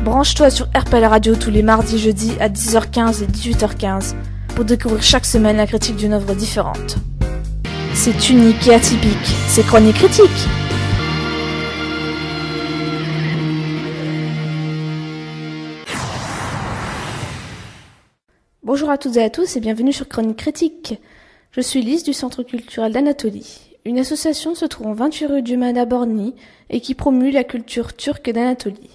Branche-toi sur RPL Radio tous les mardis, jeudis à 10h15 et 18h15 pour découvrir chaque semaine la critique d'une œuvre différente. C'est unique et atypique, c'est Chronique Critique. Bonjour à toutes et à tous et bienvenue sur Chronique Critique. Je suis Lise du Centre culturel d'Anatolie. Une association se trouvant 28 rue du Man à Borny et qui promue la culture turque d'Anatolie.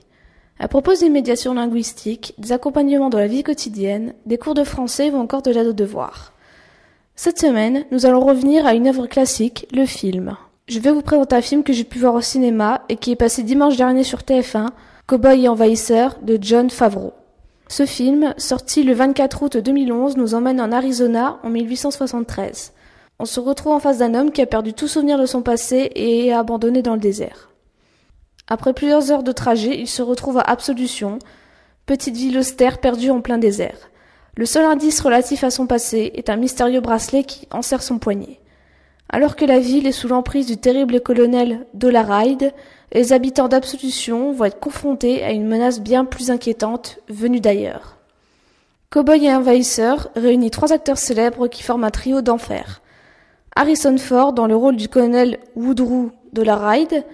Elle propose des médiations linguistiques, des accompagnements dans la vie quotidienne, des cours de français ou encore de l'aide aux devoirs. Cette semaine, nous allons revenir à une œuvre classique, le film. Je vais vous présenter un film que j'ai pu voir au cinéma et qui est passé dimanche dernier sur TF1, Cowboy et envahisseur de Jon Favreau. Ce film, sorti le 24 août 2011, nous emmène en Arizona en 1873. On se retrouve en face d'un homme qui a perdu tout souvenir de son passé et est abandonné dans le désert. Après plusieurs heures de trajet, il se retrouve à Absolution, petite ville austère perdue en plein désert. Le seul indice relatif à son passé est un mystérieux bracelet qui enserre son poignet. Alors que la ville est sous l'emprise du terrible colonel Dollarhide, les habitants d'Absolution vont être confrontés à une menace bien plus inquiétante venue d'ailleurs. Cowboy et envahisseur réunit 3 acteurs célèbres qui forment un trio d'enfer. Harrison Ford dans le rôle du colonel Woodrow Dollarhide,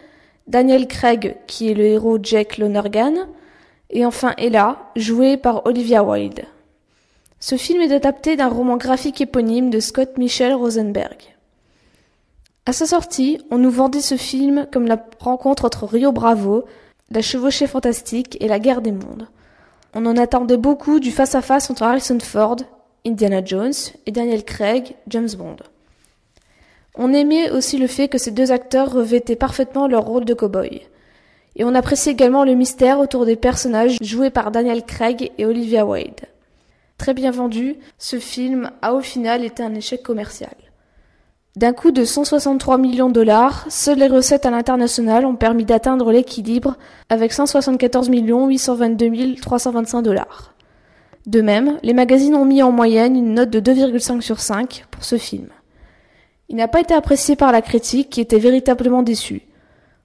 Daniel Craig qui est le héros Jake Lonergan, et enfin Ella, jouée par Olivia Wilde. Ce film est adapté d'un roman graphique éponyme de Scott Michel Rosenberg. À sa sortie, on nous vendait ce film comme la rencontre entre Rio Bravo, la chevauchée fantastique et la guerre des mondes. On en attendait beaucoup du face-à-face entre Harrison Ford, Indiana Jones, et Daniel Craig, James Bond. On aimait aussi le fait que ces 2 acteurs revêtaient parfaitement leur rôle de cow-boy. Et on appréciait également le mystère autour des personnages joués par Daniel Craig et Olivia Wilde. Très bien vendu, ce film a au final été un échec commercial. D'un coût de 163 millions $, seules les recettes à l'international ont permis d'atteindre l'équilibre avec 174 822 325 $. De même, les magazines ont mis en moyenne une note de 2,5 sur 5 pour ce film. Il n'a pas été apprécié par la critique qui était véritablement déçue.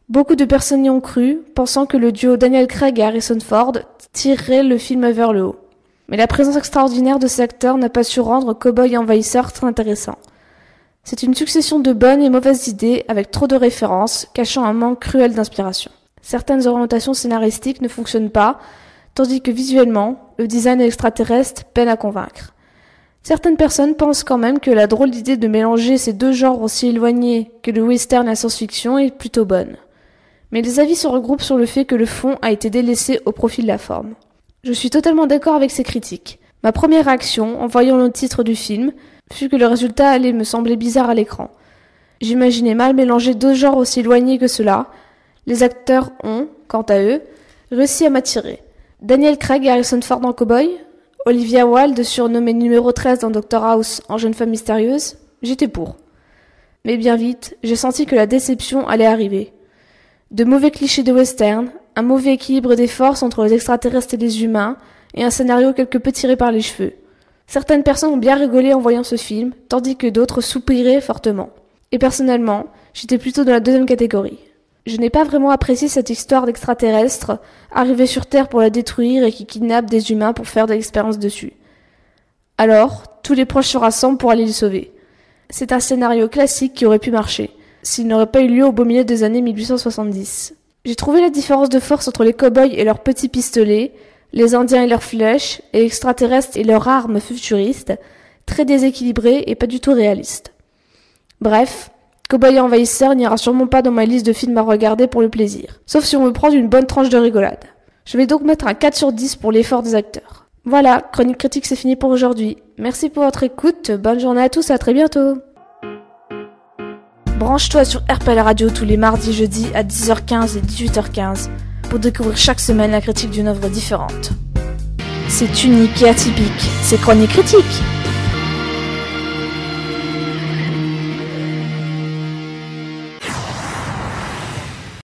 Beaucoup de personnes y ont cru, pensant que le duo Daniel Craig et Harrison Ford tirerait le film vers le haut. Mais la présence extraordinaire de ces acteurs n'a pas su rendre Cowboy et envahisseur très intéressant. C'est une succession de bonnes et mauvaises idées avec trop de références, cachant un manque cruel d'inspiration. Certaines orientations scénaristiques ne fonctionnent pas, tandis que visuellement, le design extraterrestre peine à convaincre. Certaines personnes pensent quand même que la drôle d'idée de mélanger ces 2 genres aussi éloignés que le western et la science-fiction est plutôt bonne. Mais les avis se regroupent sur le fait que le fond a été délaissé au profit de la forme. Je suis totalement d'accord avec ces critiques. Ma première réaction, en voyant le titre du film, fut que le résultat allait me sembler bizarre à l'écran. J'imaginais mal mélanger 2 genres aussi éloignés que cela. Les acteurs ont, quant à eux, réussi à m'attirer. Daniel Craig et Harrison Ford en cow-boy, Olivia Wilde surnommée numéro 13 dans Dr House en jeune femme mystérieuse, j'étais pour. Mais bien vite, j'ai senti que la déception allait arriver. De mauvais clichés de western, un mauvais équilibre des forces entre les extraterrestres et les humains, et un scénario quelque peu tiré par les cheveux. Certaines personnes ont bien rigolé en voyant ce film, tandis que d'autres soupiraient fortement. Et personnellement, j'étais plutôt dans la deuxième catégorie. Je n'ai pas vraiment apprécié cette histoire d'extraterrestres arrivés sur Terre pour la détruire et qui kidnappent des humains pour faire de l'expérience dessus. Alors, tous les proches se rassemblent pour aller les sauver. C'est un scénario classique qui aurait pu marcher, s'il n'aurait pas eu lieu au beau milieu des années 1870. J'ai trouvé la différence de force entre les cow-boys et leurs petits pistolets, les Indiens et leurs flèches, et les extraterrestres et leurs armes futuristes, très déséquilibrées et pas du tout réalistes. Bref, Cowboy et envahisseur n'ira sûrement pas dans ma liste de films à regarder pour le plaisir, sauf si on veut prendre une bonne tranche de rigolade. Je vais donc mettre un 4 sur 10 pour l'effort des acteurs. Voilà, Chronique Critique c'est fini pour aujourd'hui. Merci pour votre écoute, bonne journée à tous, à très bientôt. Branche-toi sur RPL Radio tous les mardis, jeudis à 10h15 et 18h15 pour découvrir chaque semaine la critique d'une œuvre différente. C'est unique et atypique, c'est Chronique Critique.